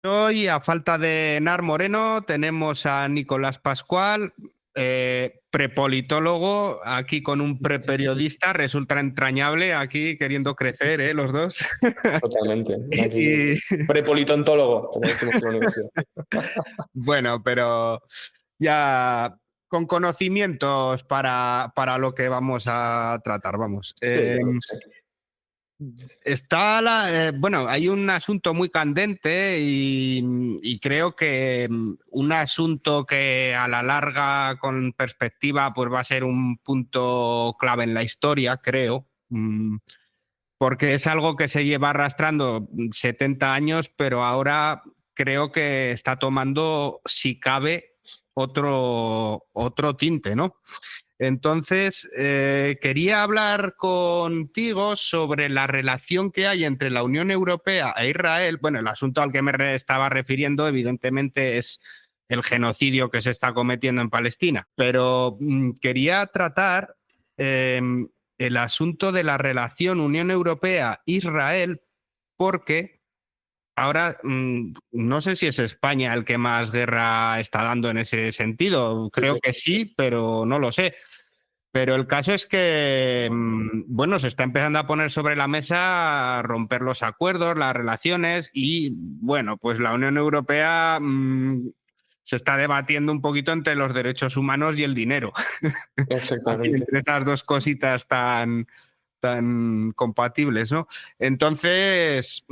Hoy, a falta de Nar Moreno, tenemos a Nicolás Pascual, prepolitólogo, aquí con un preperiodista, resulta entrañable, aquí queriendo crecer, los dos. Totalmente. Aquí, Y prepolitontólogo, como decimos en la universidad. bueno, pero ya con conocimientos para lo que vamos a tratar, vamos. Sí, yo creo que sí. Bueno, hay un asunto muy candente y creo que un asunto que a la larga, con perspectiva, pues va a ser un punto clave en la historia, creo, porque es algo que se lleva arrastrando 70 años, pero ahora creo que está tomando, si cabe, otro tinte, ¿no? Entonces, quería hablar contigo sobre la relación que hay entre la Unión Europea e Israel. Bueno, el asunto al que estaba refiriendo, evidentemente, es el genocidio que se está cometiendo en Palestina, pero quería tratar eh, el asunto de la relación Unión Europea-Israel porque ahora no sé si es España el que más guerra está dando en ese sentido. Sí, Creo sí. que sí, pero no lo sé. Pero el caso es que, bueno, se está empezando a poner sobre la mesa romper los acuerdos, las relaciones y, bueno, pues la Unión Europea se está debatiendo un poquito entre los derechos humanos y el dinero. Así, Exactamente. entre esas dos cositas tan compatibles, ¿no? Entonces,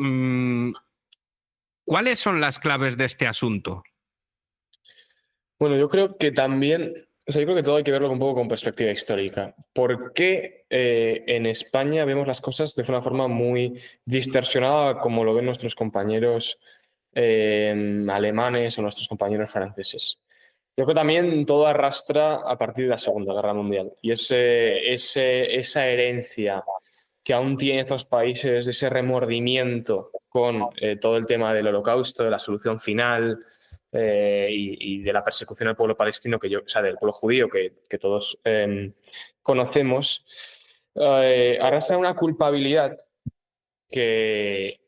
¿cuáles son las claves de este asunto? Bueno, yo creo que también, o sea, yo creo que todo hay que verlo un poco con perspectiva histórica. ¿Por qué en España vemos las cosas de una forma muy distorsionada como lo ven nuestros compañeros alemanes o nuestros compañeros franceses? Yo creo que también todo arrastra a partir de la Segunda Guerra Mundial y esa herencia que aún tienen estos países de ese remordimiento con todo el tema del Holocausto, de la solución final y de la persecución al pueblo palestino, o sea, del pueblo judío que todos conocemos, arrastra una culpabilidad que,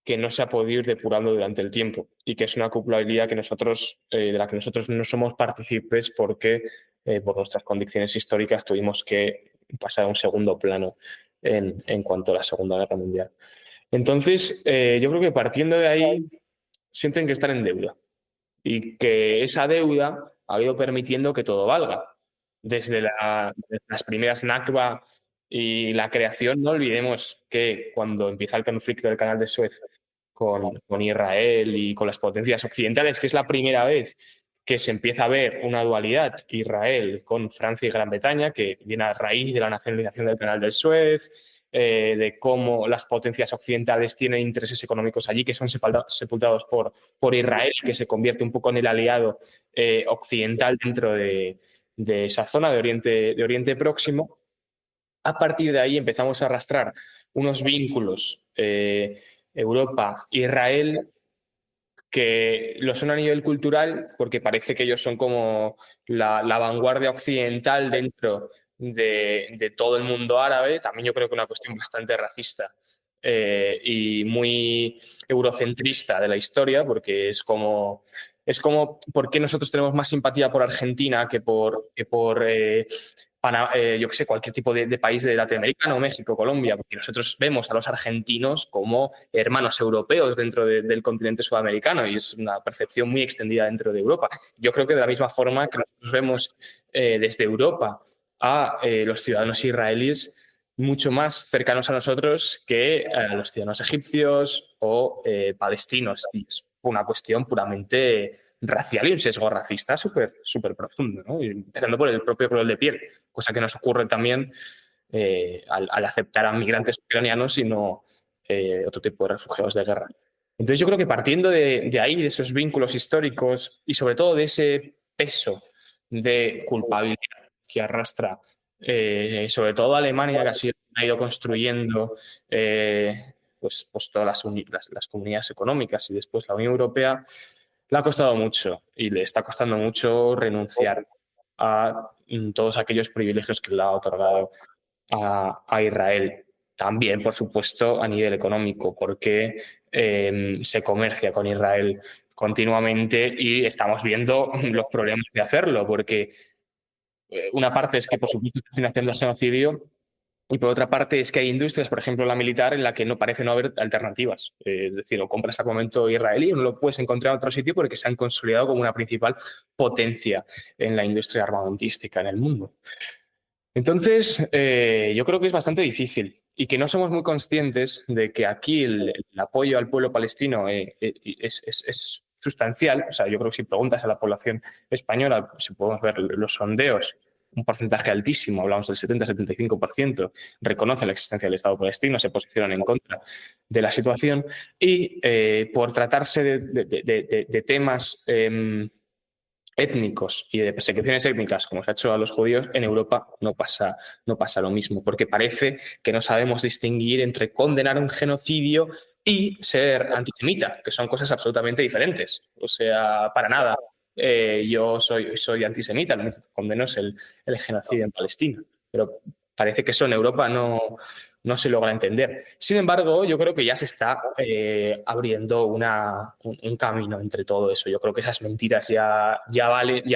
que no se ha podido ir depurando durante el tiempo y que es una culpabilidad que de la que nosotros no somos partícipes porque por nuestras condiciones históricas tuvimos que pasar a un segundo plano en cuanto a la Segunda Guerra Mundial. Entonces, yo creo que partiendo de ahí, sienten que están en deuda y que esa deuda ha ido permitiendo que todo valga. Desde las primeras Nakba y la creación, no olvidemos que cuando empieza el conflicto del Canal de Suez con Israel y con las potencias occidentales, que es la primera vez que se empieza a ver una dualidad Israel con Francia y Gran Bretaña, que viene a raíz de la nacionalización del Canal del Suez, de cómo las potencias occidentales tienen intereses económicos allí que son sepultados por Israel, que se convierte un poco en el aliado occidental dentro de esa zona de Oriente Próximo. A partir de ahí empezamos a arrastrar unos vínculos Europa-Israel que lo son a nivel cultural porque parece que ellos son como la vanguardia occidental dentro de todo el mundo árabe. También yo creo que una cuestión bastante racista y muy eurocentrista de la historia, porque es como ¿por qué nosotros tenemos más simpatía por Argentina que por yo qué sé, cualquier tipo de país de Latinoamérica, no México, Colombia? Porque nosotros vemos a los argentinos como hermanos europeos dentro del continente sudamericano y es una percepción muy extendida dentro de Europa. Yo creo que de la misma forma que nosotros vemos desde Europa a los ciudadanos israelíes mucho más cercanos a nosotros que a los ciudadanos egipcios o palestinos. Y es una cuestión puramente racial y un sesgo racista súper profundo, ¿no? Y empezando por el propio color de piel, cosa que nos ocurre también al aceptar a migrantes ucranianos y no otro tipo de refugiados de guerra. Entonces yo creo que partiendo de ahí, de esos vínculos históricos y sobre todo de ese peso de culpabilidad que arrastra sobre todo Alemania, que así ha ido construyendo pues todas las comunidades económicas y después la Unión Europea, le ha costado mucho y le está costando mucho renunciar a todos aquellos privilegios que le ha otorgado a Israel. También, por supuesto, a nivel económico, porque se comercia con Israel continuamente y estamos viendo los problemas de hacerlo, porque una parte es que, por supuesto, está financiando el genocidio y por otra parte es que hay industrias, por ejemplo la militar, en la que no parece no haber alternativas. Es decir, o compras armamento israelí o no lo puedes encontrar en otro sitio porque se han consolidado como una principal potencia en la industria armamentística en el mundo. Entonces, yo creo que es bastante difícil y que no somos muy conscientes de que aquí el apoyo al pueblo palestino es sustancial. O sea, yo creo que si preguntas a la población española, si podemos ver los sondeos, un porcentaje altísimo, hablamos del 70-75%, reconoce la existencia del Estado palestino, se posicionan en contra de la situación y por tratarse de temas étnicos y de persecuciones étnicas, como se ha hecho a los judíos, en Europa no pasa lo mismo, porque parece que no sabemos distinguir entre condenar un genocidio y ser antisemita, que son cosas absolutamente diferentes. O sea, para nada. Yo soy antisemita, lo único que condeno es el genocidio en Palestina. Pero parece que eso en Europa no se logra entender. Sin embargo, yo creo que ya se está abriendo un camino entre todo eso. Yo creo que esas mentiras ya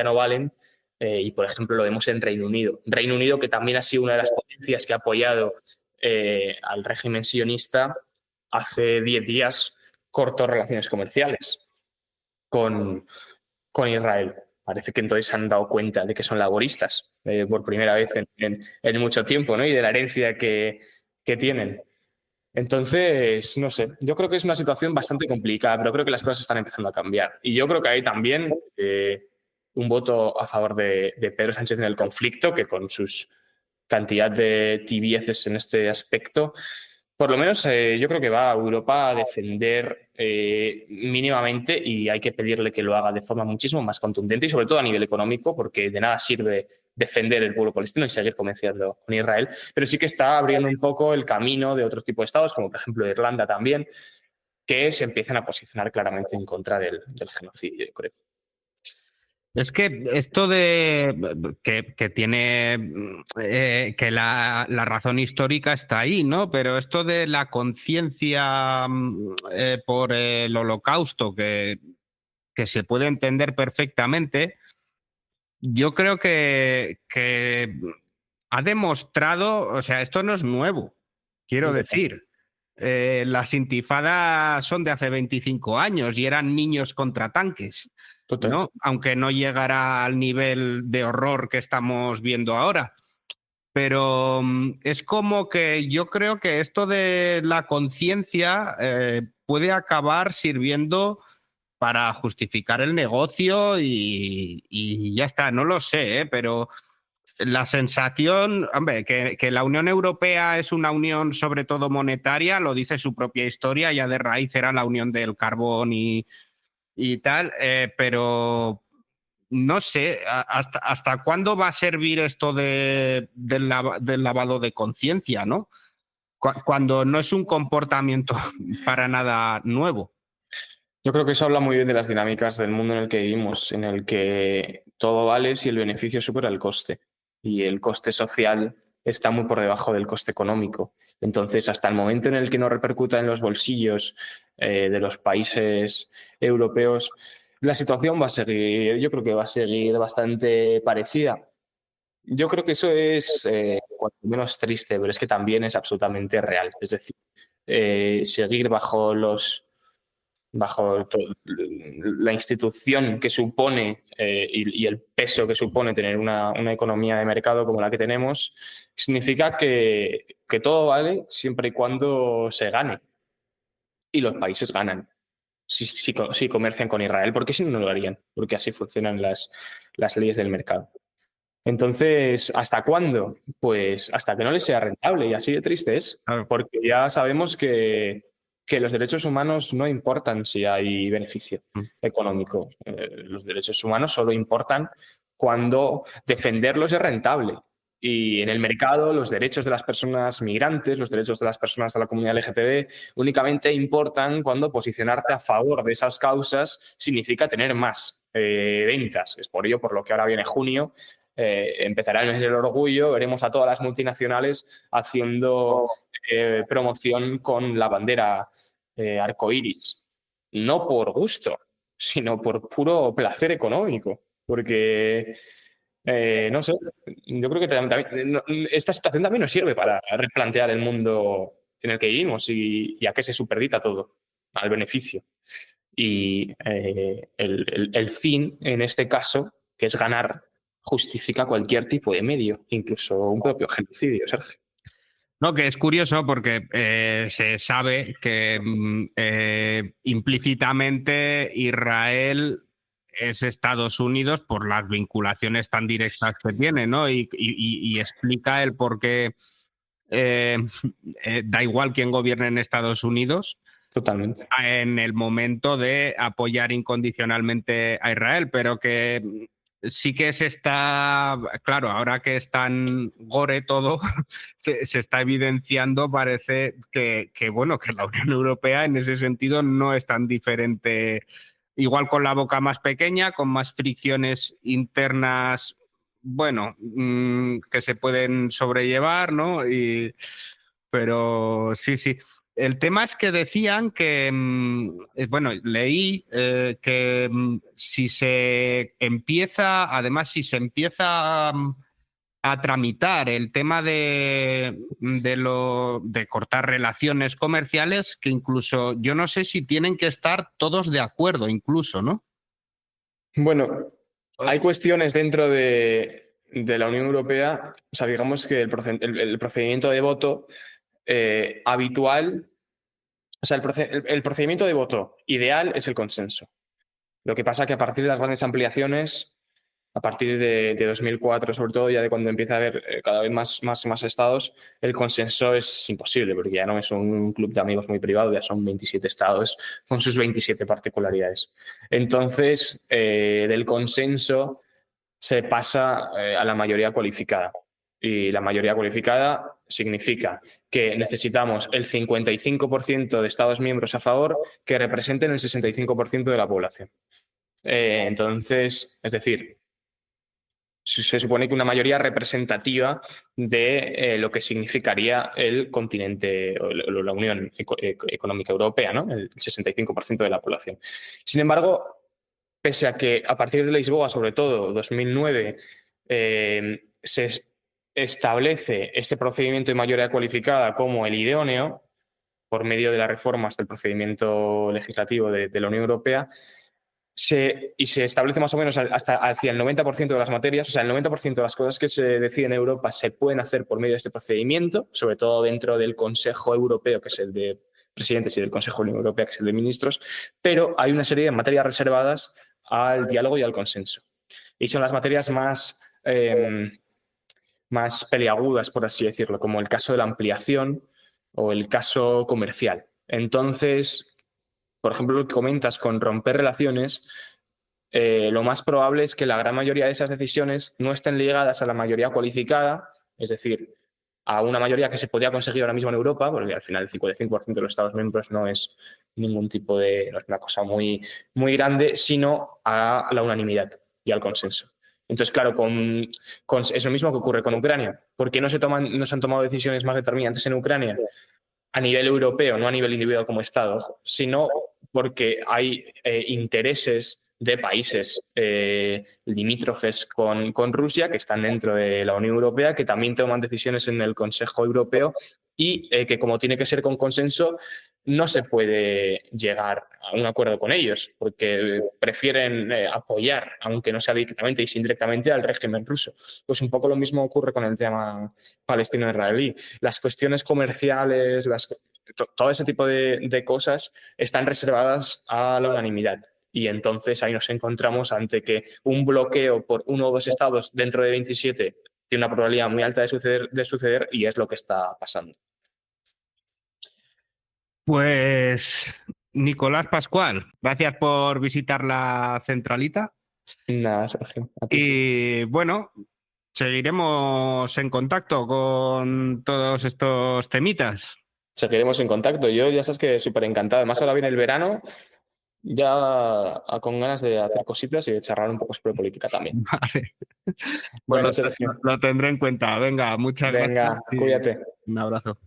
no valen. Y, por ejemplo, lo vemos en Reino Unido. Reino Unido, que también ha sido una de las potencias que ha apoyado al régimen sionista, hace 10 días cortó relaciones comerciales con Israel. Parece que entonces se han dado cuenta de que son laboristas por primera vez en mucho tiempo, ¿no? Y de la herencia que tienen. Entonces, no sé, yo creo que es una situación bastante complicada, pero creo que las cosas están empezando a cambiar. Y yo creo que hay también un voto a favor de Pedro Sánchez en el conflicto, que con sus cantidad de tibieces en este aspecto, por lo menos yo creo que va a Europa a defender mínimamente y hay que pedirle que lo haga de forma muchísimo más contundente y sobre todo a nivel económico, porque de nada sirve defender el pueblo palestino y seguir comerciando con Israel, pero sí que está abriendo un poco el camino de otros tipos de estados, como por ejemplo Irlanda también, que se empiezan a posicionar claramente en contra del genocidio, yo creo. Es que esto de que tiene que la razón histórica está ahí, ¿no? Pero esto de la conciencia por el holocausto, que se puede entender perfectamente, yo creo que ha demostrado, o sea, esto no es nuevo, quiero decir. Las intifadas son de hace 25 años y eran niños contra tanques, Total. ¿no? Aunque no llegara al nivel de horror que estamos viendo ahora. Pero es como que yo creo que esto de la conciencia puede acabar sirviendo para justificar el negocio y ya está, no lo sé, pero la sensación, hombre, que la Unión Europea es una unión sobre todo monetaria, lo dice su propia historia, ya de raíz era la unión del carbón y tal, pero no sé, hasta cuándo va a servir esto del lavado de conciencia, ¿no? Cuando no es un comportamiento para nada nuevo. Yo creo que eso habla muy bien de las dinámicas del mundo en el que vivimos, en el que todo vale si el beneficio supera el coste. Y el coste social está muy por debajo del coste económico. Entonces, hasta el momento en el que no repercuta en los bolsillos de los países europeos, la situación va a seguir, yo creo que va a seguir bastante parecida. Yo creo que eso es cuanto menos triste, pero es que también es absolutamente real. Es decir, seguir bajo la institución que supone y el peso que supone tener una economía de mercado como la que tenemos, significa que todo vale siempre y cuando se gane. Y los países ganan si comercian con Israel, porque si no, no lo harían, porque así funcionan las leyes del mercado. Entonces, ¿hasta cuándo? Pues hasta que no les sea rentable y así de triste es, Claro. porque ya sabemos que los derechos humanos no importan si hay beneficio económico. Los derechos humanos solo importan cuando defenderlos es rentable. Y en el mercado, los derechos de las personas migrantes, los derechos de las personas de la comunidad LGTB, únicamente importan cuando posicionarte a favor de esas causas significa tener más ventas. Es por ello por lo que ahora viene junio. Empezará el mes del orgullo, veremos a todas las multinacionales haciendo promoción con la bandera arcoíris, no por gusto, sino por puro placer económico, porque, no sé, yo creo que esta situación también nos sirve para replantear el mundo en el que vivimos y a qué se superdita todo, al beneficio. Y el fin, en este caso, que es ganar, justifica cualquier tipo de medio, incluso un propio genocidio, Sergio. No, que es curioso porque se sabe que implícitamente Israel es Estados Unidos por las vinculaciones tan directas que tiene, ¿no? Y explica el por qué da igual quién gobierne en Estados Unidos Totalmente. en el momento de apoyar incondicionalmente a Israel, pero que sí que se está, claro, ahora que es tan gore todo, se está evidenciando, parece bueno, que la Unión Europea en ese sentido no es tan diferente, igual con la boca más pequeña, con más fricciones internas, bueno, que se pueden sobrellevar, ¿no? Pero sí, sí. El tema es que decían que, bueno, leí que si se empieza, además, si se empieza a tramitar el tema de cortar relaciones comerciales, que incluso yo no sé si tienen que estar todos de acuerdo, incluso, ¿no? Bueno, hay cuestiones dentro de la Unión Europea, o sea, digamos que el procedimiento de voto habitual, o sea, el procedimiento de voto ideal es el consenso. Lo que pasa que a partir de las grandes ampliaciones, a partir de 2004, sobre todo, ya de cuando empieza a haber cada vez más estados, el consenso es imposible, porque ya no es un club de amigos muy privado, ya son 27 estados con sus 27 particularidades. Entonces, del consenso se pasa a la mayoría cualificada. Y la mayoría cualificada significa que necesitamos el 55% de estados miembros a favor que representen el 65% de la población. Entonces, es decir, se supone que una mayoría representativa de lo que significaría el continente o la Unión Económica Europea, ¿no? El 65% de la población. Sin embargo, pese a que a partir de Lisboa, sobre todo 2009, se establece este procedimiento de mayoría cualificada como el idóneo por medio de las reformas del procedimiento legislativo de la Unión Europea, y se establece más o menos hasta hacia el 90% de las materias, o sea, el 90% de las cosas que se deciden en Europa se pueden hacer por medio de este procedimiento, sobre todo dentro del Consejo Europeo, que es el de presidentes, y del Consejo de la Unión Europea, que es el de ministros, pero hay una serie de materias reservadas al diálogo y al consenso. Y son las materias más peliagudas, por así decirlo, como el caso de la ampliación o el caso comercial. Entonces, por ejemplo, lo que comentas con romper relaciones, lo más probable es que la gran mayoría de esas decisiones no estén ligadas a la mayoría cualificada, es decir, a una mayoría que se podría conseguir ahora mismo en Europa, porque al final el 55% de los Estados miembros no es ningún tipo de, no es una cosa muy, muy grande, sino a la unanimidad y al consenso. Entonces, claro, con eso mismo que ocurre con Ucrania. ¿Por qué no se han tomado decisiones más determinantes en Ucrania a nivel europeo, no a nivel individual como Estado, sino porque hay intereses de países limítrofes con Rusia, que están dentro de la Unión Europea, que también toman decisiones en el Consejo Europeo y que, como tiene que ser con consenso, no se puede llegar a un acuerdo con ellos, porque prefieren apoyar, aunque no sea directamente y indirectamente, al régimen ruso. Pues un poco lo mismo ocurre con el tema palestino-israelí. Las cuestiones comerciales, todo ese tipo de cosas están reservadas a la unanimidad. Y entonces ahí nos encontramos ante que un bloqueo por uno o dos estados dentro de 27 tiene una probabilidad muy alta de suceder y es lo que está pasando. Pues Nicolás Pascual, gracias por visitar la centralita. Nada, Sergio. A ti. Y bueno, seguiremos en contacto con todos estos temitas. Seguiremos en contacto. Yo ya sabes que súper encantado. Además, ahora viene el verano, ya con ganas de hacer cositas y de charlar un poco sobre política también. Vale. Bueno, Pues Sergio. lo tendré en cuenta. Venga, muchas gracias. Venga, cuídate. Un abrazo.